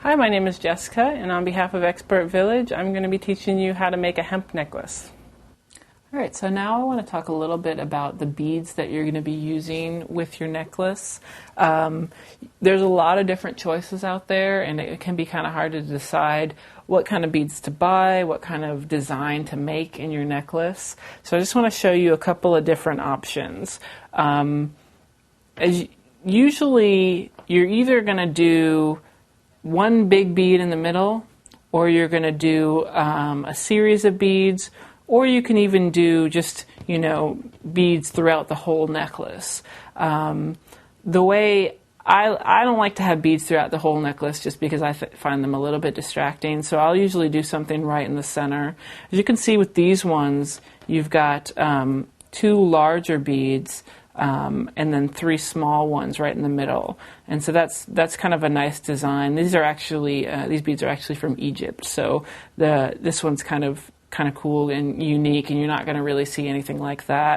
Hi, my name is Jessica, and on behalf of Expert Village, I'm going to be teaching you how to make a hemp necklace. All right, so now I want to talk a little bit about the beads that you're going to be using with your necklace. There's a lot of different choices out there, and it can be kind of hard to decide what kind of beads to buy, what kind of design to make in your necklace. So I just want to show you a couple of different options. Usually, you're either going to do one big bead in the middle, or you're going to do a series of beads, or you can even do just, beads throughout the whole necklace. The way I don't like to have beads throughout the whole necklace just because I find them a little bit distracting, so I'll usually do something right in the center. As you can see with these ones, you've got two larger beads and then three small ones right in the middle, and so that's kind of a nice design. These beads are actually from Egypt, so this one's kind of cool and unique, and you're not going to really see anything like that.